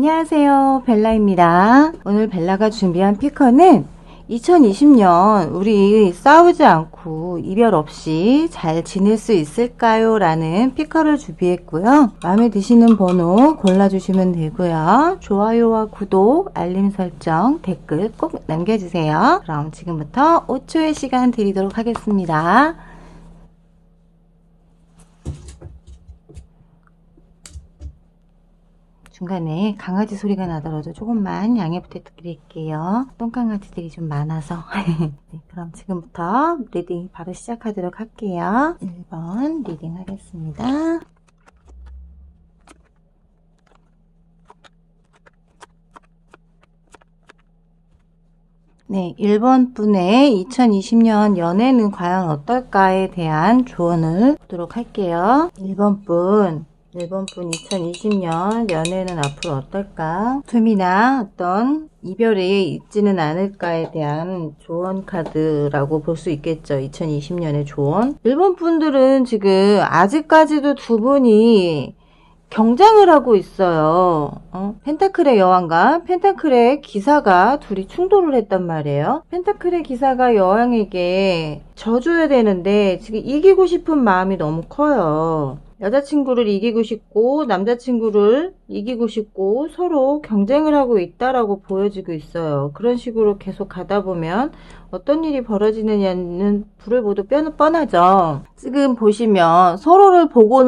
안녕하세요, 벨라입니다. 오늘 벨라가 준비한 피커는 2020년 우리 싸우지 않고 이별 없이 잘 지낼 수 있을까요? 라는 피커를 준비했고요. 마음에 드시는 번호 골라주시면 되고요. 좋아요와 구독, 알림 설정, 댓글 꼭 남겨주세요. 그럼 지금부터 5초의 시간 드리도록 하겠습니다. 중간에 강아지 소리가 나더라도 조금만 양해 부탁드릴게요. 똥강아지들이 좀 많아서. 네, 그럼 지금부터 리딩 바로 시작하도록 할게요. 1번 리딩 하겠습니다. 네, 1번 분의 2020년 연애는 과연 어떨까에 대한 조언을 보도록 할게요. 1번 분 2020년 연애는 앞으로 어떨까? 틈이나 어떤 이별이 있지는 않을까에 대한 조언 카드라고 볼 수 있겠죠. 2020년의 조언. 1번 분들은 지금 아직까지도 두 분이 경쟁을 하고 있어요. 펜타클의 여왕과 펜타클의 기사가 둘이 충돌을 했단 말이에요. 펜타클의 기사가 여왕에게 져줘야 되는데 지금 이기고 싶은 마음이 너무 커요. 여자친구를 이기고 싶고 남자친구를 이기고 싶고 서로 경쟁을 하고 있다라고 보여지고 있어요. 그런 식으로 계속 가다 보면 어떤 일이 벌어지느냐는 불을 보도 뻔하죠. 지금 보시면 서로를 보고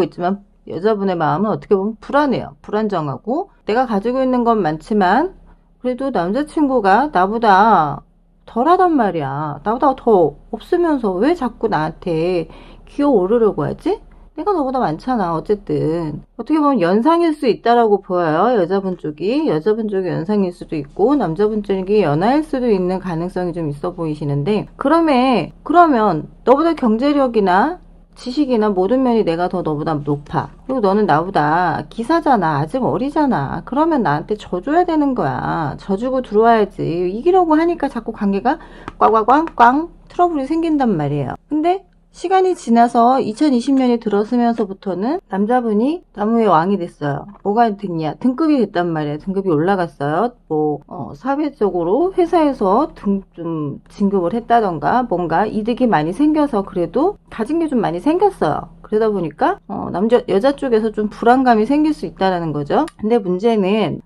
있지만 여자분의 마음은 어떻게 보면 불안해요. 불안정하고 내가 가지고 있는 건 많지만 그래도 남자친구가 나보다 덜하단 말이야. 나보다 더 없으면서 왜 자꾸 나한테 기어오르려고 하지? 내가 너보다 많잖아. 어쨌든 어떻게 보면 연상일 수 있다라고 보여요. 여자분 쪽이 연상일 수도 있고 남자분 쪽이 연하일 수도 있는 가능성이 좀 있어 보이시는데 그러면 너보다 경제력이나 지식이나 모든 면이 내가 더 너보다 높아. 그리고 너는 나보다 기사잖아. 아직 어리잖아. 그러면 나한테 져줘야 되는 거야. 져주고 들어와야지. 이기려고 하니까 자꾸 관계가 꽝꽝꽝꽝 트러블이 생긴단 말이에요. 근데 시간이 지나서 2020년이 들어서면서부터는 남자분이 나무의 왕이 됐어요. 뭐가 됐냐? 등급이 됐단 말이에요. 등급이 올라갔어요. 사회적으로 회사에서 좀 진급을 했다던가 뭔가 이득이 많이 생겨서 그래도 가진 게 좀 많이 생겼어요. 그러다 보니까 여자 쪽에서 좀 불안감이 생길 수 있다는 거죠. 근데 문제는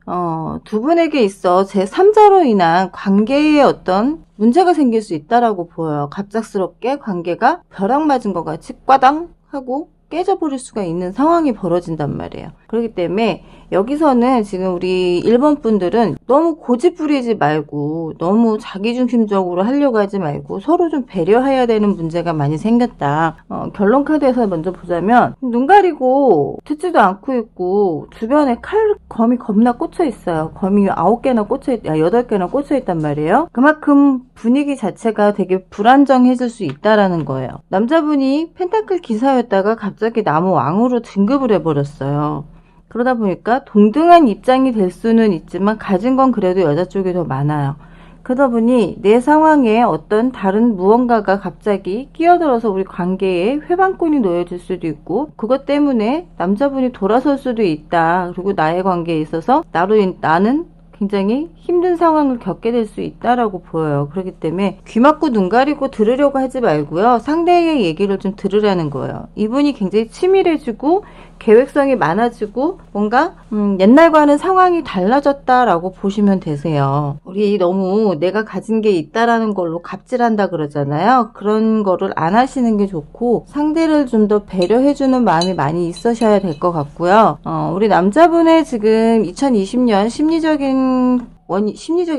두 분에게 있어 제3자로 인한 관계에 어떤 문제가 생길 수 있다라고 보여요. 갑작스럽게 관계가 벼락 맞은 것 같이 꽈당 하고 깨져버릴 수가 있는 상황이 벌어진단 말이에요. 그렇기 때문에 여기서는 지금 우리 1번 분들은 너무 고집 부리지 말고 너무 자기중심적으로 하려고 하지 말고 서로 좀 배려해야 되는 문제가 많이 생겼다. 결론 카드에서 먼저 보자면 눈 가리고 듣지도 않고 있고 주변에 검이 겁나 꽂혀 있어요. 검이 8개나 꽂혀 있단 말이에요. 그만큼 분위기 자체가 되게 불안정해질 수 있다라는 거예요. 남자분이 펜타클 기사였다가 갑자기 나무 왕으로 진급을 해버렸어요. 그러다 보니까 동등한 입장이 될 수는 있지만 가진 건 그래도 여자 쪽이 더 많아요. 그러다 보니 내 상황에 어떤 다른 무언가가 갑자기 끼어들어서 우리 관계에 회방꾼이 놓여질 수도 있고 그것 때문에 남자분이 돌아설 수도 있다. 그리고 나의 관계에 있어서 나는 굉장히 힘든 상황을 겪게 될 수 있다라고 보여요. 그렇기 때문에 귀 막고 눈 가리고 들으려고 하지 말고요. 상대의 얘기를 좀 들으라는 거예요. 이분이 굉장히 치밀해지고 계획성이 많아지고 뭔가 옛날과는 상황이 달라졌다라고 보시면 되세요. 우리 너무 내가 가진 게 있다라는 걸로 갑질한다 그러잖아요. 그런 거를 안 하시는 게 좋고 상대를 좀 더 배려해주는 마음이 많이 있으셔야 될 것 같고요. 우리 남자분의 지금 2020년 심리적인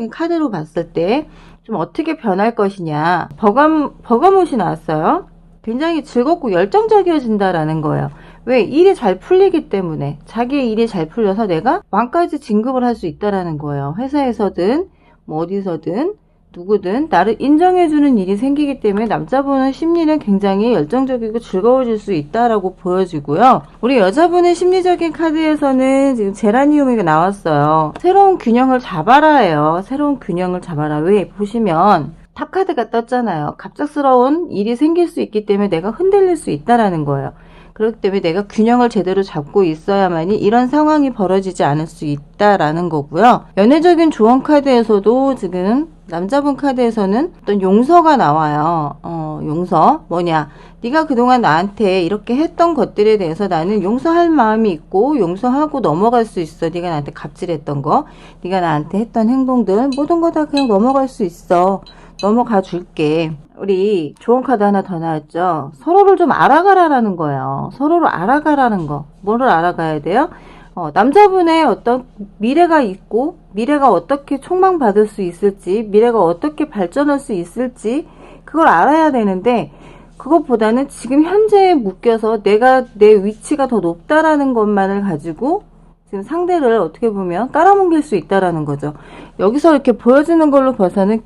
카드로 봤을 때 좀 어떻게 변할 것이냐. 버가못이 나왔어요. 굉장히 즐겁고 열정적이어진다라는 거예요. 왜? 일이 잘 풀리기 때문에 자기의 일이 잘 풀려서 내가 왕까지 진급을 할 수 있다라는 거예요. 회사에서든 뭐 어디서든 누구든 나를 인정해주는 일이 생기기 때문에 남자분의 심리는 굉장히 열정적이고 즐거워질 수 있다라고 보여지고요. 우리 여자분의 심리적인 카드에서는 지금 제라니움이 나왔어요. 새로운 균형을 잡아라예요. 새로운 균형을 잡아라. 왜? 보시면 탑카드가 떴잖아요. 갑작스러운 일이 생길 수 있기 때문에 내가 흔들릴 수 있다라는 거예요. 그렇기 때문에 내가 균형을 제대로 잡고 있어야만이 이런 상황이 벌어지지 않을 수 있다라는 거고요. 연애적인 조언 카드에서도 지금 남자분 카드에서는 어떤 용서가 나와요. 용서 뭐냐, 네가 그동안 나한테 이렇게 했던 것들에 대해서 나는 용서할 마음이 있고 용서하고 넘어갈 수 있어. 네가 나한테 갑질했던 거, 네가 나한테 했던 행동들 모든 거 다 그냥 넘어갈 수 있어. 넘어가 줄게. 우리 좋은 카드 하나 더 나왔죠. 서로를 좀 알아가라라는 거예요. 서로를 알아가라는 거. 뭐를 알아가야 돼요? 남자분의 어떤 미래가 있고 미래가 어떻게 촉망받을 수 있을지, 미래가 어떻게 발전할 수 있을지 그걸 알아야 되는데, 그것보다는 지금 현재에 묶여서 내가 내 위치가 더 높다라는 것만을 가지고 지금 상대를 어떻게 보면 깔아뭉갤 수 있다라는 거죠. 여기서 이렇게 보여지는 걸로 봐서는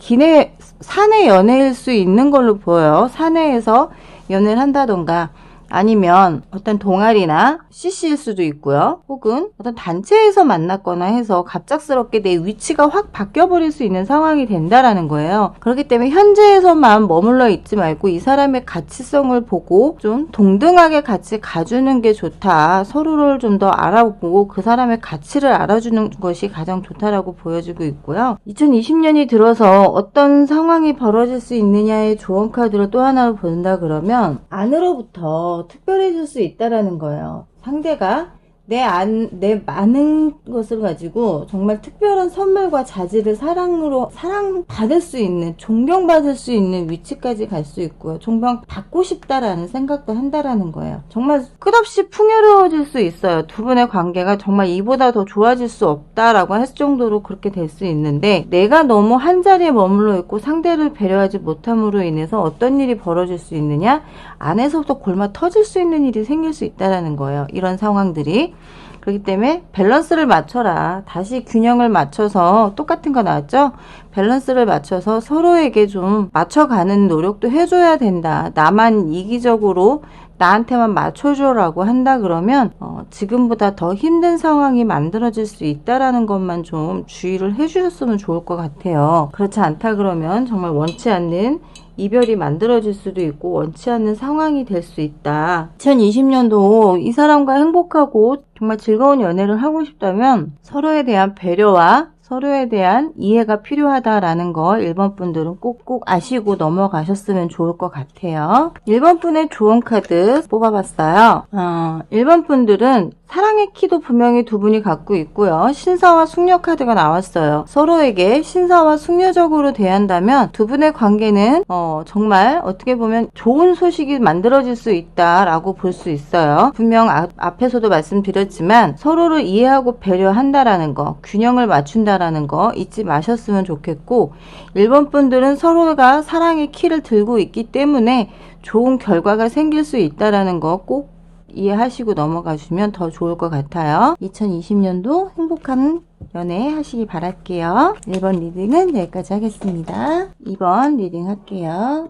사내 연애일 수 있는 걸로 보여요. 사내에서 연애를 한다던가 아니면 어떤 동아리나 CC일 수도 있고요. 혹은 어떤 단체에서 만났거나 해서 갑작스럽게 내 위치가 확 바뀌어버릴 수 있는 상황이 된다라는 거예요. 그렇기 때문에 현재에서만 머물러 있지 말고 이 사람의 가치성을 보고 좀 동등하게 같이 가주는 게 좋다. 서로를 좀 더 알아보고 그 사람의 가치를 알아주는 것이 가장 좋다라고 보여지고 있고요. 2020년이 들어서 어떤 상황이 벌어질 수 있느냐의 조언 카드로 또 하나를 본다 그러면 안으로부터 특별해질 수 있다라는 거예요. 상대가 내 많은 것을 가지고 정말 특별한 선물과 자질을 사랑받을 수 있는, 존경받을 수 있는 위치까지 갈 수 있고요. 존경받고 싶다라는 생각도 한다라는 거예요. 정말 끝없이 풍요로워질 수 있어요. 두 분의 관계가 정말 이보다 더 좋아질 수 없다라고 할 정도로 그렇게 될 수 있는데, 내가 너무 한 자리에 머물러 있고 상대를 배려하지 못함으로 인해서 어떤 일이 벌어질 수 있느냐? 안에서부터 골마 터질 수 있는 일이 생길 수 있다라는 거예요. 이런 상황들이. 그렇기 때문에 밸런스를 맞춰라. 다시 균형을 맞춰서, 똑같은 거 나왔죠? 밸런스를 맞춰서 서로에게 좀 맞춰가는 노력도 해줘야 된다. 나만 이기적으로 나한테만 맞춰줘라고 한다 그러면 지금보다 더 힘든 상황이 만들어질 수 있다라는 것만 좀 주의를 해주셨으면 좋을 것 같아요. 그렇지 않다 그러면 정말 원치 않는 이별이 만들어질 수도 있고 원치 않는 상황이 될 수 있다. 2020년도 이 사람과 행복하고 정말 즐거운 연애를 하고 싶다면 서로에 대한 배려와 서로에 대한 이해가 필요하다라는 거 1번 분들은 꼭꼭 아시고 넘어가셨으면 좋을 것 같아요. 1번 분의 조언 카드 뽑아봤어요. 1번 분들은 사랑의 키도 분명히 두 분이 갖고 있고요. 신사와 숙녀 카드가 나왔어요. 서로에게 신사와 숙녀적으로 대한다면 두 분의 관계는 정말 어떻게 보면 좋은 소식이 만들어질 수 있다라고 볼 수 있어요. 분명 앞에서도 말씀드렸지만 서로를 이해하고 배려한다라는 거, 균형을 맞춘다라는 거 잊지 마셨으면 좋겠고, 1번 분들은 서로가 사랑의 키를 들고 있기 때문에 좋은 결과가 생길 수 있다라는 거 꼭 이해하시고 넘어가 주시면 더 좋을 것 같아요. 2020년도 행복한 연애 하시기 바랄게요. 1번 리딩은 여기까지 하겠습니다. 2번 리딩 할게요.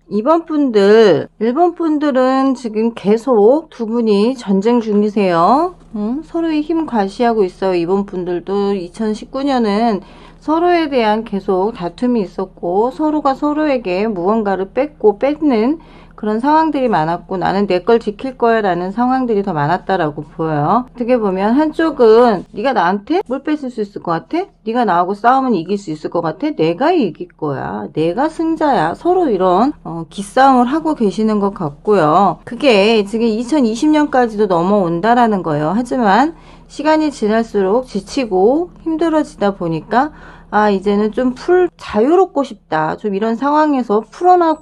이번 분들, 1번 분들은 지금 계속 두 분이 전쟁 중이세요. 서로의 힘 과시하고 있어요. 이번 분들도 2019년은 서로에 대한 계속 다툼이 있었고 서로가 서로에게 무언가를 뺏는 그런 상황들이 많았고, 나는 내 걸 지킬 거야 라는 상황들이 더 많았다라고 보여요. 어떻게 보면 한쪽은 네가 나한테 뭘 뺏을 수 있을 것 같아? 네가 나하고 싸우면 이길 수 있을 것 같아? 내가 이길 거야. 내가 승자야. 서로 이런 기싸움을 하고 계시는 것 같고요. 그게 지금 2020년까지도 넘어온다라는 거예요. 하지만 시간이 지날수록 지치고 힘들어지다 보니까 이제는 좀 자유롭고 싶다. 좀 이런 상황에서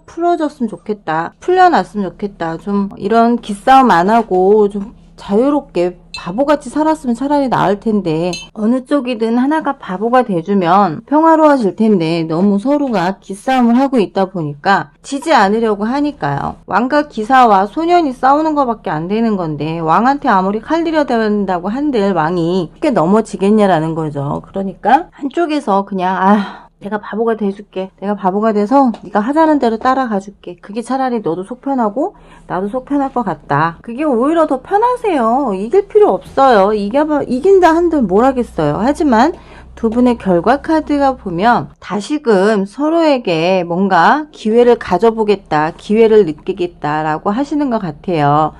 풀어졌으면 좋겠다. 풀려났으면 좋겠다. 좀 이런 기싸움 안 하고 좀 자유롭게 바보같이 살았으면 차라리 나을 텐데, 어느 쪽이든 하나가 바보가 돼주면 평화로워질 텐데 너무 서로가 기싸움을 하고 있다 보니까 지지 않으려고 하니까요. 왕과 기사와 소년이 싸우는 것밖에 안 되는 건데 왕한테 아무리 칼들여 대한다고 한들 왕이 쉽게 넘어지겠냐라는 거죠. 그러니까 한쪽에서 그냥 내가 바보가 돼줄게. 내가 바보가 돼서 네가 하자는 대로 따라가 줄게. 그게 차라리 너도 속 편하고 나도 속 편할 것 같다. 그게 오히려 더 편하세요. 이길 필요 없어요. 이긴다 한들 뭘 하겠어요. 하지만 두 분의 결과 카드가 보면 다시금 서로에게 뭔가 기회를 가져보겠다, 기회를 느끼겠다라고 하시는 것 같아요.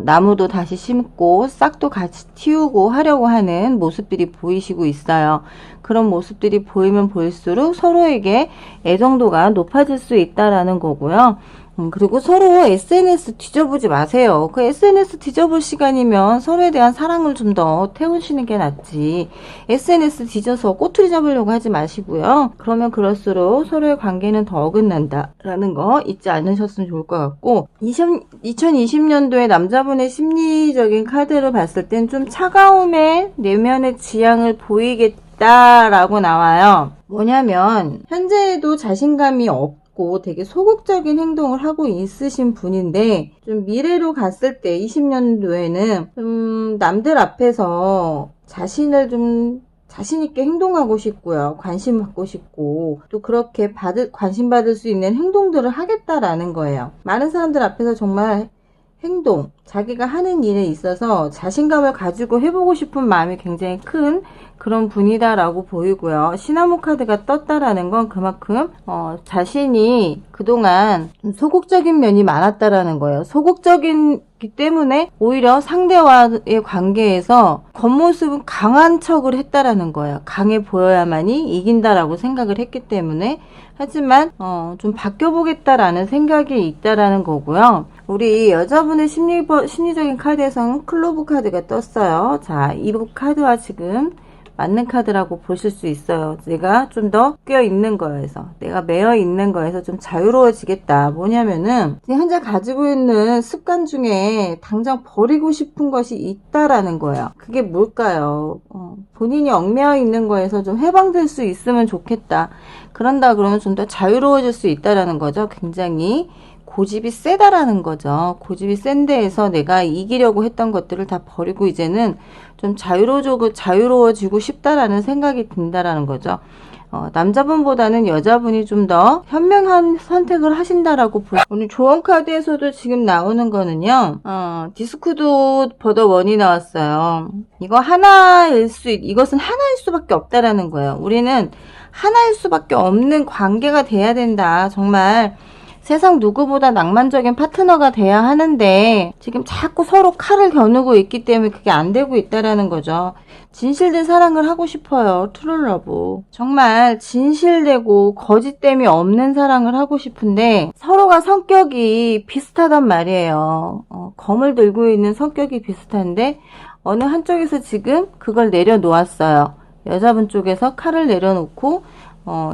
나무도 다시 심고 싹도 같이 틔우고 하려고 하는 모습들이 보이시고 있어요. 그런 모습들이 보이면 보일수록 서로에게 애정도가 높아질 수 있다라는 거고요. 그리고 서로 SNS 뒤져보지 마세요. 그 SNS 뒤져볼 시간이면 서로에 대한 사랑을 좀 더 태우시는 게 낫지. SNS 뒤져서 꼬투리 잡으려고 하지 마시고요. 그러면 그럴수록 서로의 관계는 더 어긋난다라는 거 잊지 않으셨으면 좋을 것 같고, 2020년도에 남자분의 심리적인 카드를 봤을 땐 좀 차가움의 내면의 지향을 보이겠다라고 나와요. 뭐냐면 현재에도 자신감이 없고 되게 소극적인 행동을 하고 있으신 분인데, 좀 미래로 갔을 때 20년도에는 좀 남들 앞에서 자신을 좀 자신있게 행동하고 싶고요. 관심 받고 싶고, 또 그렇게 관심 받을 수 있는 행동들을 하겠다라는 거예요. 많은 사람들 앞에서 정말 행동, 자기가 하는 일에 있어서 자신감을 가지고 해보고 싶은 마음이 굉장히 큰 그런 분이다라고 보이고요. 시나몬 카드가 떴다라는 건 그만큼 자신이 그동안 소극적인 면이 많았다라는 거예요. 소극적이기 때문에 오히려 상대와의 관계에서 겉모습은 강한 척을 했다라는 거예요. 강해 보여야만이 이긴다라고 생각을 했기 때문에. 하지만 좀 바뀌어보겠다라는 생각이 있다라는 거고요. 우리 여자분의 심리적인 카드에서는 클로브 카드가 떴어요. 자, 이 카드와 지금 맞는 카드라고 보실 수 있어요. 내가 좀 더 껴있는 거에서, 내가 매여 있는 거에서 좀 자유로워지겠다. 뭐냐면은 현재 가지고 있는 습관 중에 당장 버리고 싶은 것이 있다라는 거예요. 그게 뭘까요? 본인이 얽매여 있는 거에서 좀 해방될 수 있으면 좋겠다. 그런다 그러면 좀 더 자유로워질 수 있다라는 거죠. 굉장히 고집이 세다라는 거죠. 고집이 센 데에서 내가 이기려고 했던 것들을 다 버리고 이제는 좀 자유로워지고 싶다라는 생각이 든다라는 거죠. 남자분보다는 여자분이 좀 더 현명한 선택을 하신다라고 오늘 조언 카드에서도 지금 나오는 거는요. 디스크도 버더 원이 나왔어요. 이것은 하나일 수밖에 없다라는 거예요. 우리는 하나일 수밖에 없는 관계가 돼야 된다. 정말 세상 누구보다 낭만적인 파트너가 돼야 하는데 지금 자꾸 서로 칼을 겨누고 있기 때문에 그게 안 되고 있다라는 거죠. 진실된 사랑을 하고 싶어요. 트루러브. 정말 진실되고 거짓됨이 없는 사랑을 하고 싶은데 서로가 성격이 비슷하단 말이에요. 검을 들고 있는 성격이 비슷한데 어느 한쪽에서 지금 그걸 내려놓았어요. 여자분 쪽에서 칼을 내려놓고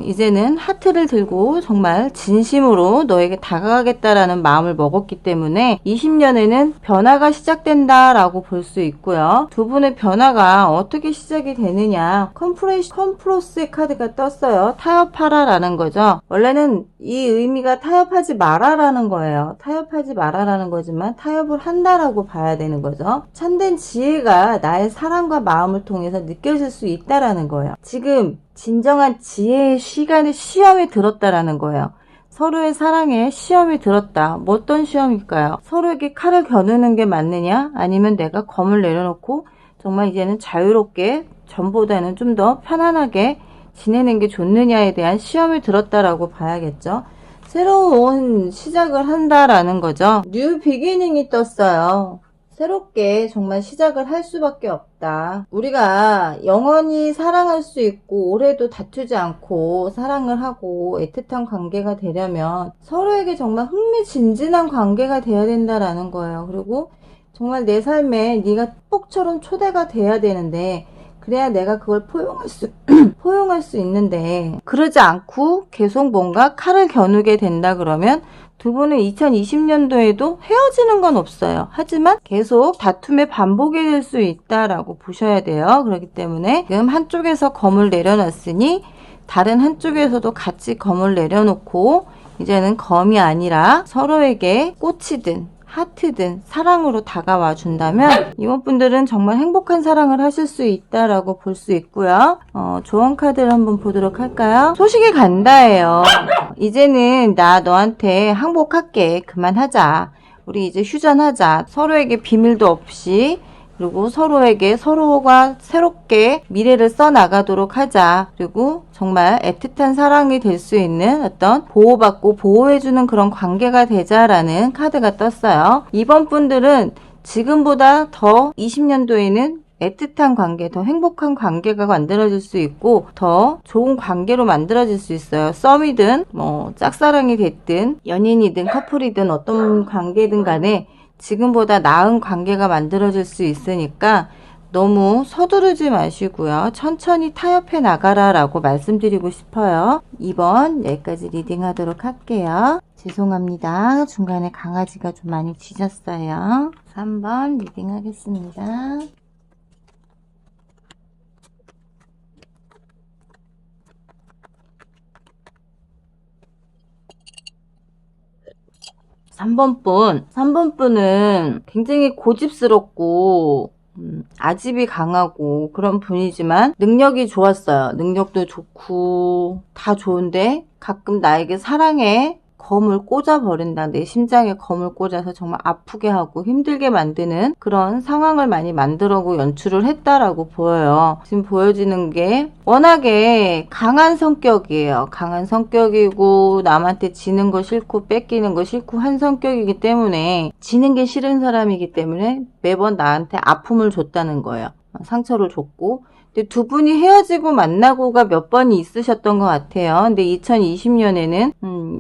이제는 하트를 들고 정말 진심으로 너에게 다가가겠다라는 마음을 먹었기 때문에 20년에는 변화가 시작된다라고 볼 수 있고요. 두 분의 변화가 어떻게 시작이 되느냐. 컴프로스의 카드가 떴어요. 타협하라라는 거죠. 원래는 이 의미가 타협하지 마라라는 거예요. 타협하지 마라라는 거지만 타협을 한다라고 봐야 되는 거죠. 참된 지혜가 나의 사랑과 마음을 통해서 느껴질 수 있다라는 거예요. 지금 진정한 지혜의 시험에 들었다라는 거예요. 서로의 사랑에 시험이 들었다. 뭐 어떤 시험일까요? 서로에게 칼을 겨누는 게 맞느냐? 아니면 내가 검을 내려놓고 정말 이제는 자유롭게 전보다는 좀 더 편안하게 지내는 게 좋느냐에 대한 시험이 들었다라고 봐야겠죠. 새로운 시작을 한다라는 거죠. 뉴 비기닝이 떴어요. 새롭게 정말 시작을 할 수밖에 없다. 우리가 영원히 사랑할 수 있고 올해도 다투지 않고 사랑을 하고 애틋한 관계가 되려면 서로에게 정말 흥미진진한 관계가 돼야 된다라는 거예요. 그리고 정말 내 삶에 네가 폭처럼 초대가 돼야 되는데 그래야 내가 그걸 포용할 수 있는데 그러지 않고 계속 뭔가 칼을 겨누게 된다 그러면 두 분은 2020년도에도 헤어지는 건 없어요. 하지만 계속 다툼의 반복이 될 수 있다라고 보셔야 돼요. 그렇기 때문에 지금 한쪽에서 검을 내려놨으니 다른 한쪽에서도 같이 검을 내려놓고 이제는 검이 아니라 서로에게 꽃이든 하트든 사랑으로 다가와 준다면 이모분들은 정말 행복한 사랑을 하실 수 있다라고 볼 수 있고요. 조언 카드를 한번 보도록 할까요? 소식이 간다예요. 이제는 나 너한테 항복할게. 그만하자. 우리 이제 휴전하자. 서로에게 비밀도 없이 그리고 서로가 새롭게 미래를 써나가도록 하자. 그리고 정말 애틋한 사랑이 될 수 있는 어떤 보호받고 보호해주는 그런 관계가 되자라는 카드가 떴어요. 이번 분들은 지금보다 더 20년도에는 애틋한 관계, 더 행복한 관계가 만들어질 수 있고 더 좋은 관계로 만들어질 수 있어요. 썸이든 뭐 짝사랑이 됐든 연인이든 커플이든 어떤 관계든 간에 지금보다 나은 관계가 만들어질 수 있으니까 너무 서두르지 마시고요. 천천히 타협해 나가라 라고 말씀드리고 싶어요. 2번 여기까지 리딩 하도록 할게요. 죄송합니다. 중간에 강아지가 좀 많이 짖었어요. 3번 리딩 하겠습니다. 3번 분은 굉장히 고집스럽고 아집이 강하고 그런 분이지만 능력이 좋았어요. 능력도 좋고 다 좋은데 가끔 나에게 사랑에 검을 꽂아버린다. 내 심장에 검을 꽂아서 정말 아프게 하고 힘들게 만드는 그런 상황을 많이 만들어고 연출을 했다라고 보여요. 지금 보여지는 게 워낙에 강한 성격이에요. 강한 성격이고 남한테 지는 거 싫고 뺏기는 거 싫고 한 성격이기 때문에 지는 게 싫은 사람이기 때문에 매번 나한테 아픔을 줬다는 거예요. 상처를 줬고 근데 두 분이 헤어지고 만나고가 몇 번이 있으셨던 것 같아요. 근데 2020년에는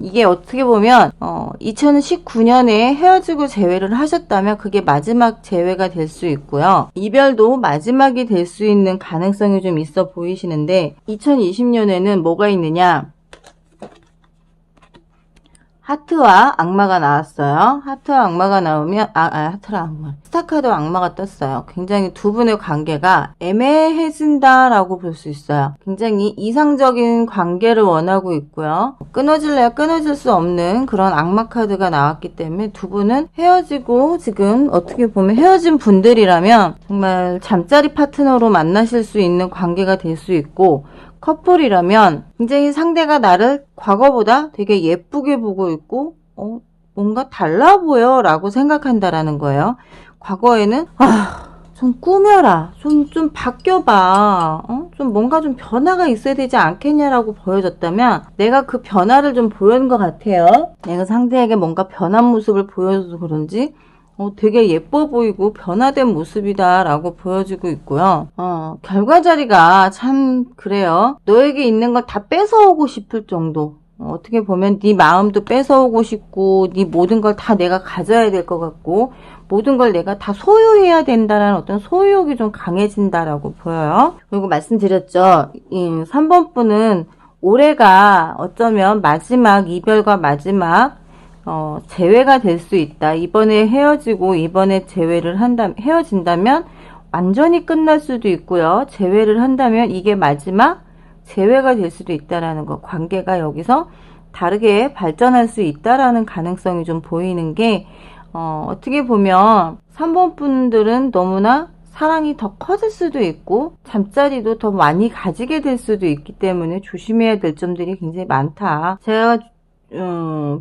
이게 어떻게 보면 2019년에 헤어지고 재회를 하셨다면 그게 마지막 재회가 될 수 있고요. 이별도 마지막이 될 수 있는 가능성이 좀 있어 보이시는데 2020년에는 뭐가 있느냐? 하트와 악마가 나왔어요. 하트와 악마가 나오면 하트랑 악마 스타카드 악마가 떴어요. 굉장히 두 분의 관계가 애매해진다라고 볼 수 있어요. 굉장히 이상적인 관계를 원하고 있고요. 끊어질래야 끊어질 수 없는 그런 악마 카드가 나왔기 때문에 두 분은 헤어지고 지금 어떻게 보면 헤어진 분들이라면 정말 잠자리 파트너로 만나실 수 있는 관계가 될 수 있고 커플이라면 굉장히 상대가 나를 과거보다 되게 예쁘게 보고 있고 뭔가 달라 보여 라고 생각한다라는 거예요. 과거에는 좀 꾸며라, 좀 바뀌어봐, 좀 뭔가 좀 변화가 있어야 되지 않겠냐라고 보여줬다면 내가 그 변화를 좀 보여준 것 같아요. 내가 상대에게 뭔가 변한 모습을 보여줘서 그런지 되게 예뻐 보이고 변화된 모습이다 라고 보여지고 있고요. 결과자리가 참 그래요. 너에게 있는 걸 다 뺏어오고 싶을 정도. 어떻게 보면 네 마음도 뺏어오고 싶고 네 모든 걸 다 내가 가져야 될 것 같고 모든 걸 내가 다 소유해야 된다는 어떤 소유욕이 좀 강해진다라고 보여요. 그리고 말씀드렸죠. 3번 분은 올해가 어쩌면 마지막 이별과 마지막 재회가 될 수 있다. 이번에 헤어지고 이번에 헤어진다면 완전히 끝날 수도 있고요. 재회를 한다면 이게 마지막 재회가 될 수도 있다라는 거. 관계가 여기서 다르게 발전할 수 있다라는 가능성이 좀 보이는 게 어떻게 보면 3번 분들은 너무나 사랑이 더 커질 수도 있고 잠자리도 더 많이 가지게 될 수도 있기 때문에 조심해야 될 점들이 굉장히 많다. 제가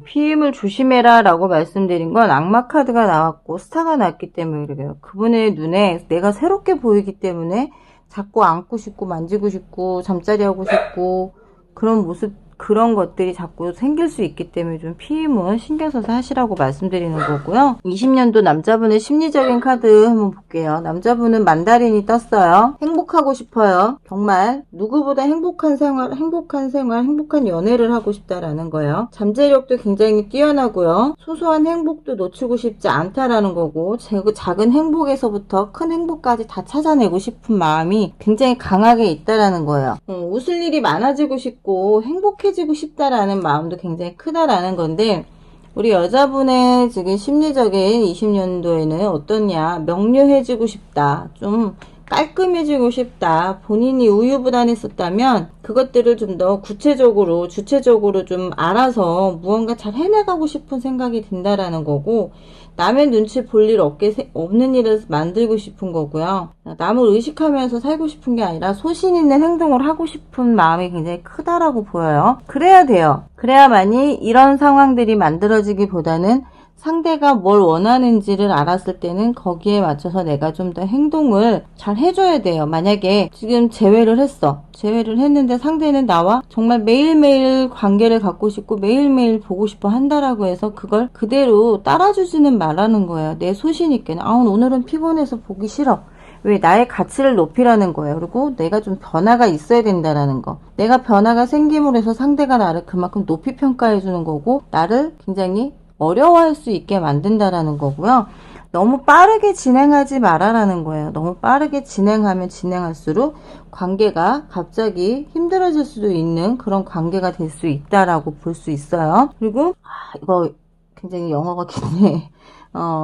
피임을 조심해라 라고 말씀드린 건 악마 카드가 나왔고 스타가 나왔기 때문에 그래요. 그분의 눈에 내가 새롭게 보이기 때문에 자꾸 안고 싶고 만지고 싶고 잠자리 하고 싶고 그런 모습 그런 것들이 자꾸 생길 수 있기 때문에 좀 피임은 신경 써서 하시라고 말씀드리는 거고요. 20년도 남자분의 심리적인 카드 한번 볼게요. 남자분은 만다린이 떴어요. 행복하고 싶어요. 정말 누구보다 행복한 생활, 행복한 연애를 하고 싶다라는 거예요. 잠재력도 굉장히 뛰어나고요. 소소한 행복도 놓치고 싶지 않다라는 거고 작은 행복에서부터 큰 행복까지 다 찾아내고 싶은 마음이 굉장히 강하게 있다라는 거예요. 웃을 일이 많아지고 싶고 행복해지고 싶다라는 마음도 굉장히 크다라는 건데 우리 여자분의 지금 심리적인 20년도에는 어떠냐, 명료해지고 싶다, 좀 깔끔해지고 싶다, 본인이 우유부단했었다면 그것들을 좀 더 구체적으로 주체적으로 좀 알아서 무언가 잘 해나가고 싶은 생각이 든다라는 거고 남의 눈치 볼 일 없는 일을 만들고 싶은 거고요. 남을 의식하면서 살고 싶은 게 아니라 소신 있는 행동을 하고 싶은 마음이 굉장히 크다라고 보여요. 그래야 돼요. 그래야만이 이런 상황들이 만들어지기보다는 상대가 뭘 원하는지를 알았을 때는 거기에 맞춰서 내가 좀 더 행동을 잘 해줘야 돼요. 만약에 지금 재회를 했어. 재회를 했는데 상대는 나와 정말 매일매일 관계를 갖고 싶고 매일매일 보고 싶어 한다라고 해서 그걸 그대로 따라주지는 말라는 거예요. 내 소신 있게는. 오늘은 피곤해서 보기 싫어. 왜? 나의 가치를 높이라는 거예요. 그리고 내가 좀 변화가 있어야 된다라는 거. 내가 변화가 생김으로 해서 상대가 나를 그만큼 높이 평가해 주는 거고 나를 굉장히 어려워할 수 있게 만든다라는 거고요. 너무 빠르게 진행하지 말아라는 거예요. 너무 빠르게 진행하면 진행할수록 관계가 갑자기 힘들어질 수도 있는 그런 관계가 될 수 있다라고 볼 수 있어요. 그리고 이거 굉장히 영어가 긴데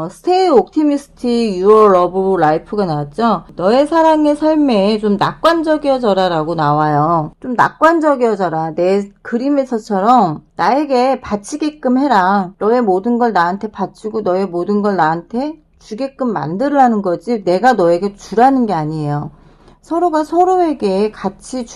Stay optimistic, your love life가 나왔죠. 너의 사랑의 삶에 좀 낙관적이어져라 라고 나와요. 좀 낙관적이어져라. 내 그림에서처럼 나에게 바치게끔 해라. 너의 모든 걸 나한테 바치고 너의 모든 걸 나한테 주게끔 만들라는 거지 내가 너에게 주라는 게 아니에요. 서로가 서로에게 같이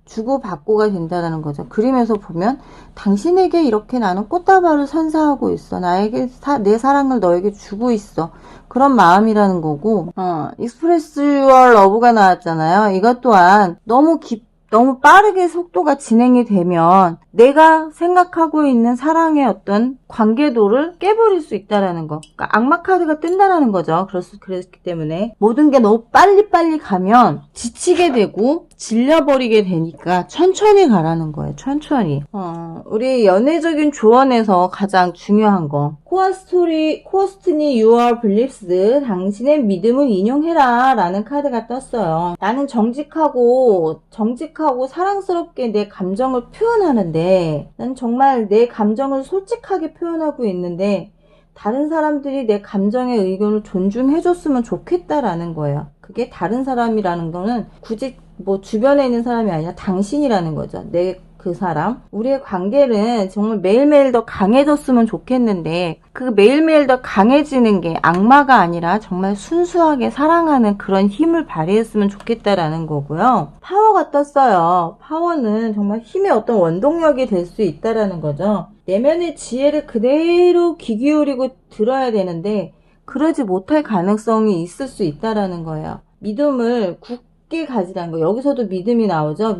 주고받고가 된다는 거죠. 그림에서 보면 당신에게 이렇게 나는 꽃다발을 선사하고 있어. 나에게 내 사랑을 너에게 주고 있어. 그런 마음이라는 거고 Express Your Love가 나왔잖아요. 이것 또한 너무 빠르게 속도가 진행이 되면 내가 생각하고 있는 사랑의 어떤 관계도를 깨버릴 수 있다라는 거. 그러니까 악마 카드가 뜬다라는 거죠. 그렇기 때문에 모든 게 너무 빨리빨리 가면 지치게 되고 질려버리게 되니까 천천히 가라는 거예요. 천천히. 우리 연애적인 조언에서 가장 중요한 거. 코어스트니 Your Beliefs, 당신의 믿음을 인용해라 라는 카드가 떴어요. 나는 정직하고 사랑스럽게 내 감정을 표현하는데 난 정말 내 감정을 솔직하게 표현하고 있는데 다른 사람들이 내 감정의 의견을 존중해줬으면 좋겠다라는 거예요. 그게 다른 사람이라는 거는 굳이 주변에 있는 사람이 아니라 당신이라는 거죠. 그 사람. 우리의 관계는 정말 매일매일 더 강해졌으면 좋겠는데 그 매일매일 더 강해지는 게 악마가 아니라 정말 순수하게 사랑하는 그런 힘을 발휘했으면 좋겠다라는 거고요. 파워가 떴어요. 파워는 정말 힘의 어떤 원동력이 될 수 있다라는 거죠. 내면의 지혜를 그대로 귀 기울이고 들어야 되는데 그러지 못할 가능성이 있을 수 있다라는 거예요. 믿음을 굳게 가지라는 거. 여기서도 믿음이 나오죠.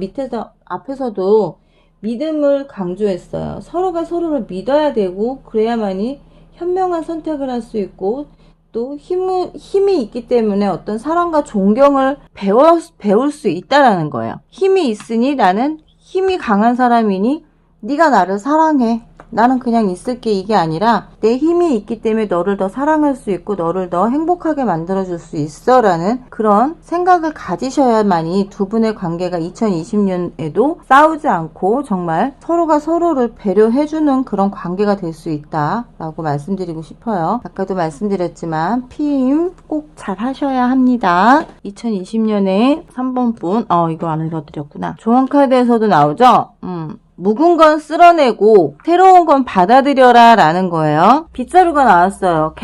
앞에서도 믿음을 강조했어요. 서로가 서로를 믿어야 되고 그래야만이 현명한 선택을 할 수 있고 또 힘이 있기 때문에 어떤 사랑과 존경을 배울 수 있다라는 거예요. 힘이 있으니 나는 힘이 강한 사람이니 네가 나를 사랑해. 나는 그냥 있을게 이게 아니라 내 힘이 있기 때문에 너를 더 사랑할 수 있고 너를 더 행복하게 만들어줄 수 있어 라는 그런 생각을 가지셔야만이 두 분의 관계가 2020년에도 싸우지 않고 정말 서로가 서로를 배려해주는 그런 관계가 될 수 있다 라고 말씀드리고 싶어요. 아까도 말씀드렸지만 피임 꼭 잘 하셔야 합니다. 2020년에 3번 분 이거 안 읽어드렸구나. 조언카드에서도 나오죠. 묵은 건 쓸어내고 새로운 건 받아들여라 라는 거예요. 빗자루가 나왔어요.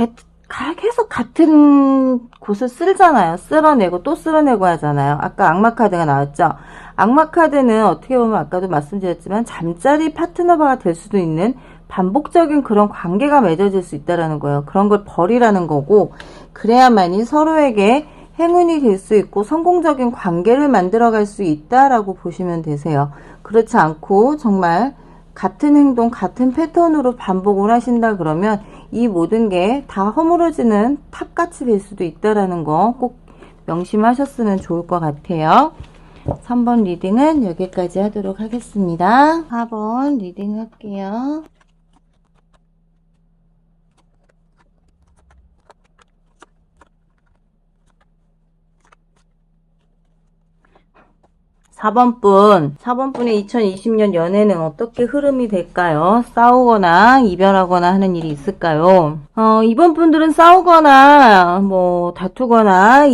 계속 같은 곳을 쓸잖아요. 쓸어내고 또 쓸어내고 하잖아요. 아까 악마 카드가 나왔죠. 악마 카드는 어떻게 보면 아까도 말씀드렸지만 잠자리 파트너가 될 수도 있는 반복적인 그런 관계가 맺어질 수 있다는 거예요. 그런 걸 버리라는 거고 그래야만이 서로에게 행운이 될 수 있고 성공적인 관계를 만들어갈 수 있다라고 보시면 되세요. 그렇지 않고 정말 같은 행동, 같은 패턴으로 반복을 하신다 그러면 이 모든 게 다 허물어지는 탑같이 될 수도 있다라는 거 꼭 명심하셨으면 좋을 것 같아요. 3번 리딩은 여기까지 하도록 하겠습니다. 4번 리딩 할게요. 4번분의 2020년 연애는 어떻게 흐름이 될까요? 싸우거나 이별하거나 하는 일이 있을까요? 이번 분들은 싸우거나 다투거나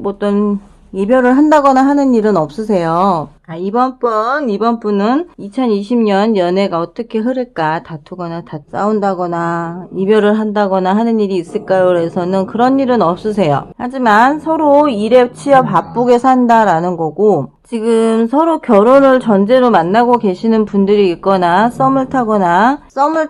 어떤 이별을 한다거나 하는 일은 없으세요. 이번 분은 2020년 연애가 어떻게 흐를까? 다투거나 싸운다거나 이별을 한다거나 하는 일이 있을까요? 그래서는 그런 일은 없으세요. 하지만 서로 일에 치여 바쁘게 산다라는 거고, 지금 서로 결혼을 전제로 만나고 계시는 분들이 있거나 썸을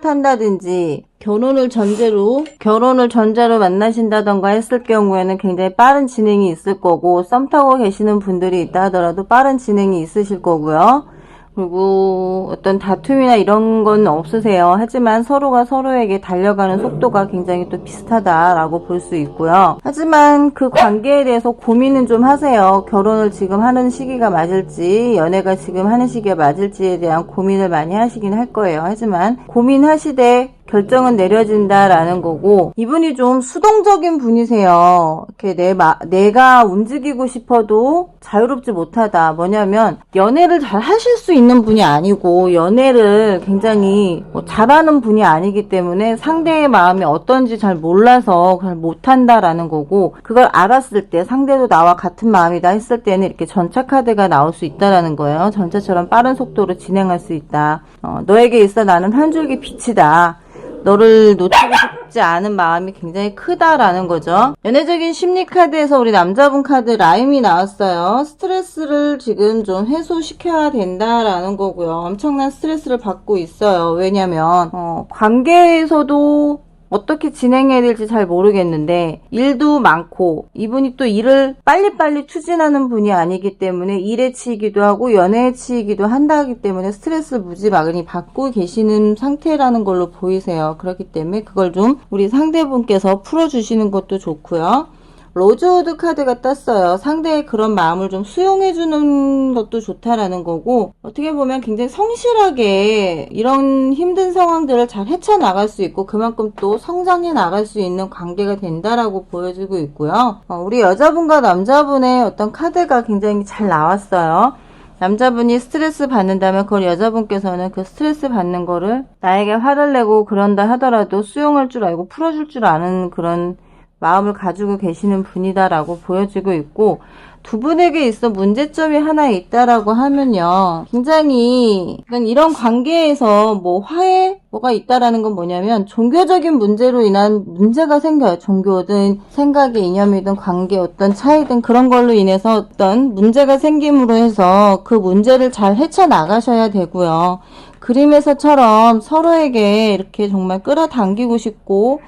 탄다든지 결혼을 전제로 만나신다던가 했을 경우에는 굉장히 빠른 진행이 있을 거고, 썸 타고 계시는 분들이 있다 하더라도 빠른 진행이 있으실 거고요. 그리고 어떤 다툼이나 이런 건 없으세요. 하지만 서로가 서로에게 달려가는 속도가 굉장히 또 비슷하다라고 볼 수 있고요. 하지만 그 관계에 대해서 고민은 좀 하세요. 결혼을 지금 하는 시기가 맞을지, 연애가 지금 하는 시기가 맞을지에 대한 고민을 많이 하시긴 할 거예요. 하지만 고민하시되 결정은 내려진다라는 거고, 이분이 좀 수동적인 분이세요. 이렇게 내가 움직이고 싶어도 자유롭지 못하다. 뭐냐면 연애를 잘 하실 수 있는 분이 아니고, 연애를 굉장히 잘하는 분이 아니기 때문에 상대의 마음이 어떤지 잘 몰라서 잘 못한다라는 거고, 그걸 알았을 때 상대도 나와 같은 마음이다 했을 때는 이렇게 전차 카드가 나올 수 있다라는 거예요. 전차처럼 빠른 속도로 진행할 수 있다. 너에게 있어 나는 한 줄기 빛이다. 너를 놓치고 싶지 않은 마음이 굉장히 크다라는 거죠. 연애적인 심리 카드에서 우리 남자분 카드 라임이 나왔어요. 스트레스를 지금 좀 해소시켜야 된다라는 거고요. 엄청난 스트레스를 받고 있어요. 왜냐면 관계에서도 어떻게 진행해야 될지 잘 모르겠는데, 일도 많고 이분이 또 일을 빨리빨리 추진하는 분이 아니기 때문에 일에 치이기도 하고 연애에 치이기도 한다기 때문에 스트레스를 무지 많이 받고 계시는 상태라는 걸로 보이세요. 그렇기 때문에 그걸 좀 우리 상대분께서 풀어주시는 것도 좋고요. 로즈우드 카드가 떴어요. 상대의 그런 마음을 좀 수용해주는 것도 좋다라는 거고, 어떻게 보면 굉장히 성실하게 이런 힘든 상황들을 잘 헤쳐나갈 수 있고, 그만큼 또 성장해 나갈 수 있는 관계가 된다라고 보여지고 있고요. 우리 여자분과 남자분의 어떤 카드가 굉장히 잘 나왔어요. 남자분이 스트레스 받는다면 그걸 여자분께서는 그 스트레스 받는 거를 나에게 화를 내고 그런다 하더라도 수용할 줄 알고 풀어줄 줄 아는 그런 마음을 가지고 계시는 분이다라고 보여지고 있고, 두 분에게 있어 문제점이 하나 있다라고 하면요, 굉장히 이런 관계에서 뭐가 있다라는 건 뭐냐면 종교적인 문제로 인한 문제가 생겨요. 종교든 생각의 이념이든 관계 어떤 차이든 그런 걸로 인해서 어떤 문제가 생김으로 해서 그 문제를 잘 헤쳐나가셔야 되고요. 그림에서처럼 서로에게 이렇게 정말 끌어당기고 싶고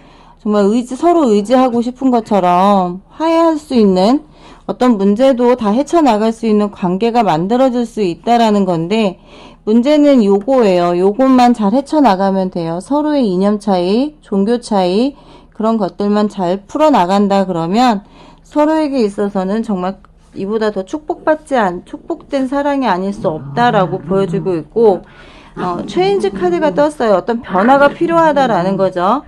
정말 서로 의지하고 싶은 것처럼 화해할 수 있는 어떤 문제도 다 헤쳐나갈 수 있는 관계가 만들어질 수 있다라는 건데, 문제는 요거예요. 요것만 잘 헤쳐나가면 돼요. 서로의 이념 차이, 종교 차이, 그런 것들만 잘 풀어나간다 그러면 서로에게 있어서는 정말 이보다 더 축복된 사랑이 아닐 수 없다라고 보여주고 있고, 체인지 카드가 떴어요. 어떤 변화가 필요하다라는 거죠.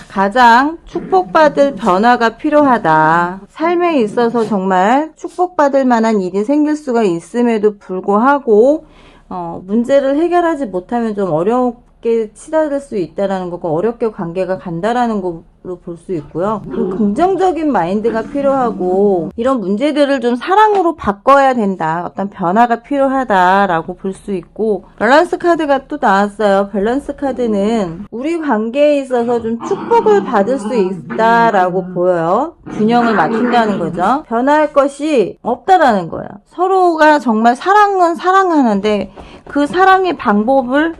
가장 축복받을 변화가 필요하다. 삶에 있어서 정말 축복받을 만한 일이 생길 수가 있음에도 불구하고 문제를 해결하지 못하면 좀 어렵게 치달을 수 있다라는 거고, 어렵게 관계가 간다라는 거로 볼 수 있고요. 그리고 긍정적인 마인드가 필요하고, 이런 문제들을 좀 사랑으로 바꿔야 된다. 어떤 변화가 필요하다라고 볼 수 있고, 밸런스 카드가 또 나왔어요. 밸런스 카드는 우리 관계에 있어서 좀 축복을 받을 수 있다라고 보여요. 균형을 맞춘다는 거죠. 변화할 것이 없다라는 거예요. 서로가 정말 사랑은 사랑하는데 그 사랑의 방법을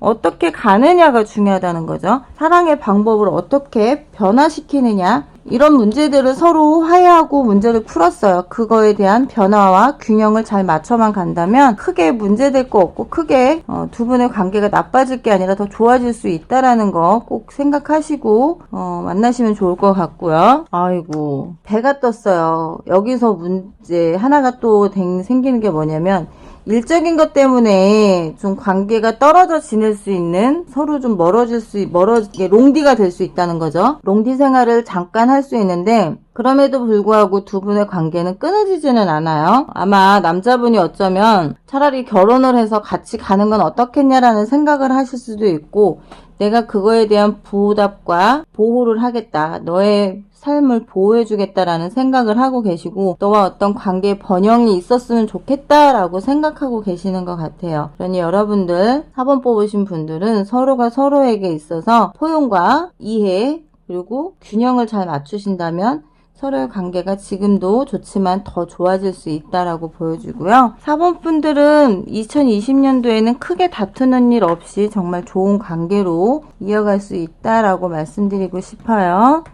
어떻게 가느냐가 중요하다는 거죠. 사랑의 방법을 어떻게 변화시키느냐, 이런 문제들을 서로 화해하고 문제를 풀었어요. 그거에 대한 변화와 균형을 잘 맞춰만 간다면 크게 문제될 거 없고, 크게 두 분의 관계가 나빠질 게 아니라 더 좋아질 수 있다라는 거 꼭 생각하시고 만나시면 좋을 것 같고요. 아이고, 배가 떴어요. 여기서 문제 하나가 또 생기는 게 뭐냐면, 일적인 것 때문에 좀 관계가 떨어져 지낼 수 있는, 서로 좀 롱디가 될 수 있다는 거죠. 롱디 생활을 잠깐 할 수 있는데, 그럼에도 불구하고 두 분의 관계는 끊어지지는 않아요. 아마 남자분이 어쩌면 차라리 결혼을 해서 같이 가는 건 어떻겠냐라는 생각을 하실 수도 있고, 내가 그거에 대한 보답과 보호를 하겠다. 너의 삶을 보호해주겠다라는 생각을 하고 계시고 너와 어떤 관계의 번영이 있었으면 좋겠다라고 생각하고 계시는 것 같아요. 그러니 여러분들 4번 뽑으신 분들은 서로가 서로에게 있어서 포용과 이해 그리고 균형을 잘 맞추신다면 서로의 관계가 지금도 좋지만 더 좋아질 수 있다라고 보여주고요. 4번 분들은 2020년도에는 크게 다투는 일 없이 정말 좋은 관계로 이어갈 수 있다라고 말씀드리고 싶어요.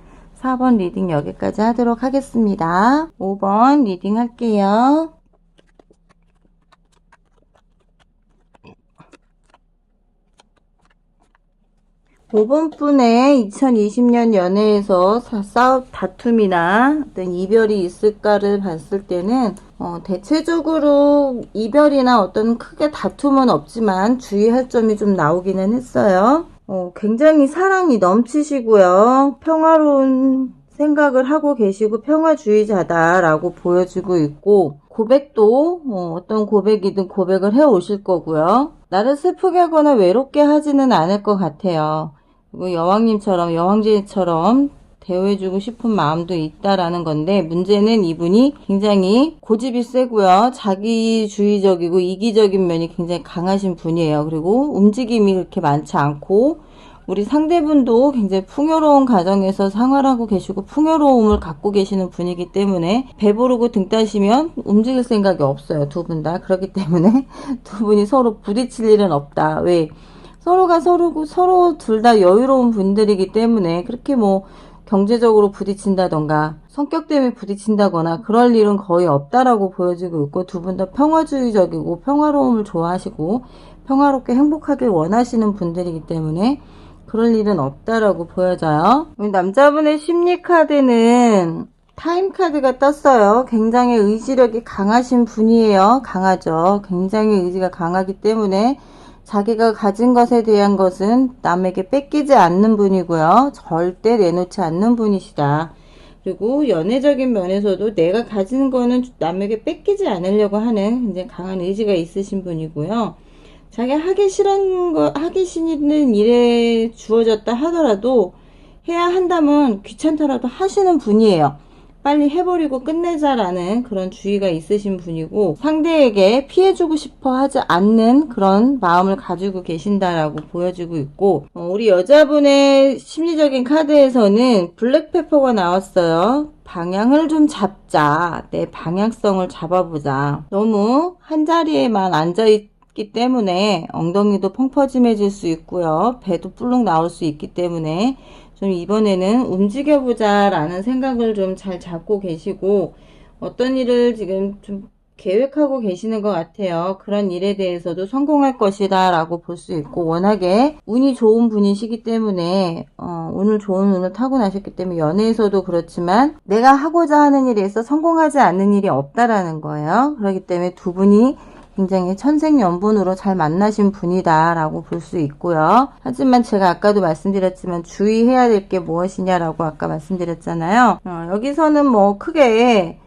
4번 리딩 여기까지 하도록 하겠습니다. 5번 리딩 할게요. 5번 분의 2020년 연애에서 다툼이나 어떤 이별이 있을까를 봤을 때는 대체적으로 이별이나 어떤 크게 다툼은 없지만 주의할 점이 좀 나오기는 했어요. 굉장히 사랑이 넘치시고요. 평화로운 생각을 하고 계시고 평화주의자다라고 보여지고 있고 고백도 어떤 고백이든 고백을 해 오실 거고요. 나를 슬프게 하거나 외롭게 하지는 않을 것 같아요. 그리고 여왕님처럼 여왕제처럼 대우해주고 싶은 마음도 있다라는 건데 문제는 이분이 굉장히 고집이 세고요. 자기주의적이고 이기적인 면이 굉장히 강하신 분이에요. 그리고 움직임이 그렇게 많지 않고 우리 상대분도 굉장히 풍요로운 가정에서 생활하고 계시고 풍요로움을 갖고 계시는 분이기 때문에 배부르고 등 따시면 움직일 생각이 없어요. 두 분 다. 그렇기 때문에 두 분이 서로 부딪힐 일은 없다. 왜? 서로가 서로 둘 다 여유로운 분들이기 때문에 그렇게 뭐 경제적으로 부딪힌다던가 성격 때문에 부딪힌다거나 그럴 일은 거의 없다라고 보여지고 있고 두 분 다 평화주의적이고 평화로움을 좋아하시고 평화롭게 행복하길 원하시는 분들이기 때문에 그럴 일은 없다라고 보여져요. 남자분의 심리 카드는 타임 카드가 떴어요. 굉장히 의지력이 강하신 분이에요. 강하죠. 굉장히 의지가 강하기 때문에 자기가 가진 것에 대한 것은 남에게 뺏기지 않는 분이고요. 절대 내놓지 않는 분이시다. 그리고 연애적인 면에서도 내가 가진 거는 남에게 뺏기지 않으려고 하는 굉장히 강한 의지가 있으신 분이고요. 자기가 하기 싫은 일에 주어졌다 하더라도 해야 한다면 귀찮더라도 하시는 분이에요. 빨리 해버리고 끝내자라는 그런 주의가 있으신 분이고 상대에게 피해주고 싶어 하지 않는 그런 마음을 가지고 계신다라고 보여지고 있고 우리 여자분의 심리적인 카드에서는 블랙페퍼가 나왔어요. 방향을 좀 잡자. 내 방향성을 잡아보자. 너무 한자리에만 앉아있기 때문에 엉덩이도 펑퍼짐해질 수 있고요. 배도 불룩 나올 수 있기 때문에 좀 이번에는 움직여보자 라는 생각을 좀 잘 잡고 계시고 어떤 일을 지금 좀 계획하고 계시는 것 같아요. 그런 일에 대해서도 성공할 것이다 라고 볼 수 있고 워낙에 운이 좋은 분이시기 때문에 오늘 좋은 운을 타고나셨기 때문에 연애에서도 그렇지만 내가 하고자 하는 일에서 성공하지 않는 일이 없다라는 거예요. 그렇기 때문에 두 분이 굉장히 천생연분으로 잘 만나신 분이다 라고 볼 수 있고요. 하지만 제가 아까도 말씀드렸지만 주의해야 될 게 무엇이냐라고 아까 말씀드렸잖아요. 여기서는 뭐 크게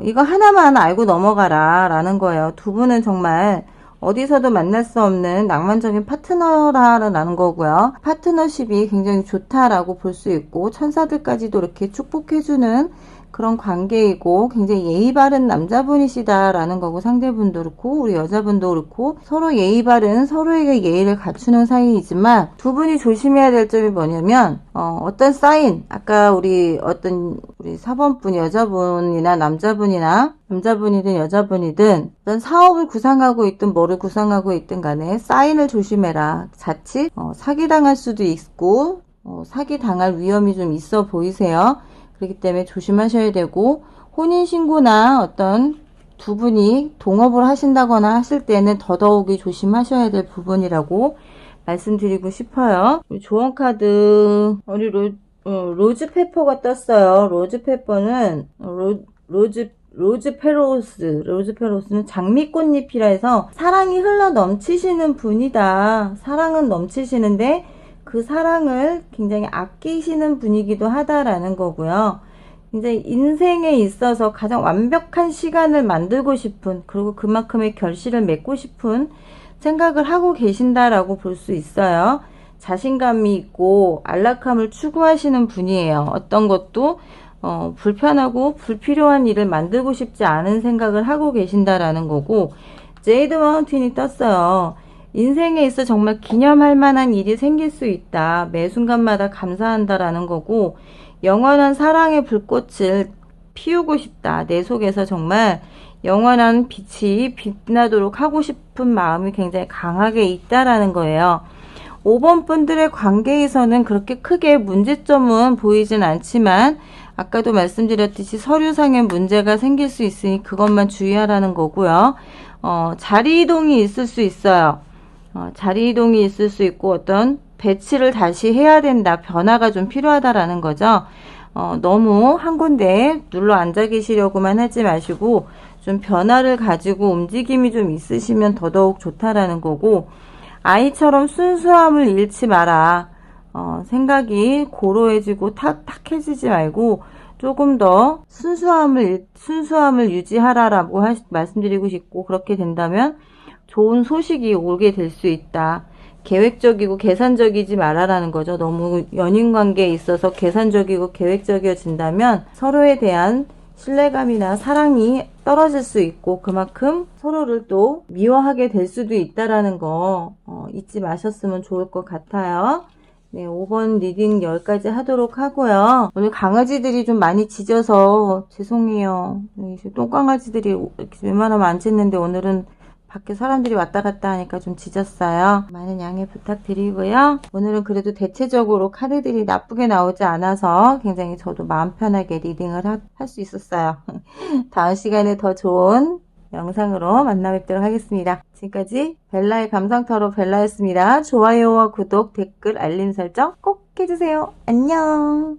이거 하나만 알고 넘어가라 라는 거예요. 두 분은 정말 어디서도 만날 수 없는 낭만적인 파트너라는 거고요. 파트너십이 굉장히 좋다라고 볼 수 있고 천사들까지도 이렇게 축복해주는 그런 관계이고 굉장히 예의 바른 남자분이시다라는 거고 상대분도 그렇고 우리 여자분도 그렇고 서로 예의 바른 서로에게 예의를 갖추는 사이이지만 두 분이 조심해야 될 점이 뭐냐면 어떤 사인 아까 우리 4번분 여자분이나 남자분이든 여자분이든 어떤 사업을 구상하고 있든 뭐를 구상하고 있든 간에 사인을 조심해라. 자칫 사기당할 수도 있고 사기당할 위험이 좀 있어 보이세요. 그렇기 때문에 조심하셔야 되고 혼인신고나 어떤 두 분이 동업을 하신다거나 하실 때는 더더욱이 조심하셔야 될 부분이라고 말씀드리고 싶어요. 조언카드 우리 로즈페퍼가 떴어요. 로즈페퍼는 로즈페로스는 장미꽃잎이라 해서 사랑이 흘러 넘치시는 분이다. 사랑은 넘치시는데 그 사랑을 굉장히 아끼시는 분이기도 하다라는 거고요. 굉장히 인생에 있어서 가장 완벽한 시간을 만들고 싶은 그리고 그만큼의 결실을 맺고 싶은 생각을 하고 계신다라고 볼 수 있어요. 자신감이 있고 안락함을 추구하시는 분이에요. 어떤 것도 불편하고 불필요한 일을 만들고 싶지 않은 생각을 하고 계신다라는 거고, 제이드 마운틴이 떴어요. 인생에 있어 정말 기념할 만한 일이 생길 수 있다. 매 순간마다 감사한다라는 거고, 영원한 사랑의 불꽃을 피우고 싶다. 내 속에서 정말 영원한 빛이 빛나도록 하고 싶은 마음이 굉장히 강하게 있다라는 거예요. 5번 분들의 관계에서는 그렇게 크게 문제점은 보이진 않지만, 아까도 말씀드렸듯이 서류상의 문제가 생길 수 있으니 그것만 주의하라는 거고요. 자리 이동이 있을 수 있어요. 자리 이동이 있을 수 있고, 어떤 배치를 다시 해야 된다. 변화가 좀 필요하다라는 거죠. 너무 한 군데에 눌러 앉아 계시려고만 하지 마시고, 좀 변화를 가지고 움직임이 좀 있으시면 더더욱 좋다라는 거고, 아이처럼 순수함을 잃지 마라. 생각이 고로해지고 탁해지지 말고 조금 더 순수함을 유지하라라고 말씀드리고 싶고, 그렇게 된다면 좋은 소식이 오게 될 수 있다. 계획적이고 계산적이지 말아라는 거죠. 너무 연인 관계에 있어서 계산적이고 계획적이어진다면 서로에 대한 신뢰감이나 사랑이 떨어질 수 있고, 그만큼 서로를 또 미워하게 될 수도 있다라는 거 잊지 마셨으면 좋을 것 같아요. 네, 5번 리딩 여기까지 하도록 하고요. 오늘 강아지들이 좀 많이 짖어서 죄송해요. 똥강아지들이 웬만하면 안 짖는데 오늘은 밖에 사람들이 왔다 갔다 하니까 좀 짖었어요. 많은 양해 부탁드리고요. 오늘은 그래도 대체적으로 카드들이 나쁘게 나오지 않아서 굉장히 저도 마음 편하게 리딩을 할 수 있었어요. 다음 시간에 더 좋은 영상으로 만나 뵙도록 하겠습니다. 지금까지 벨라의 감상타로 벨라였습니다. 좋아요와 구독, 댓글, 알림 설정 꼭 해주세요. 안녕.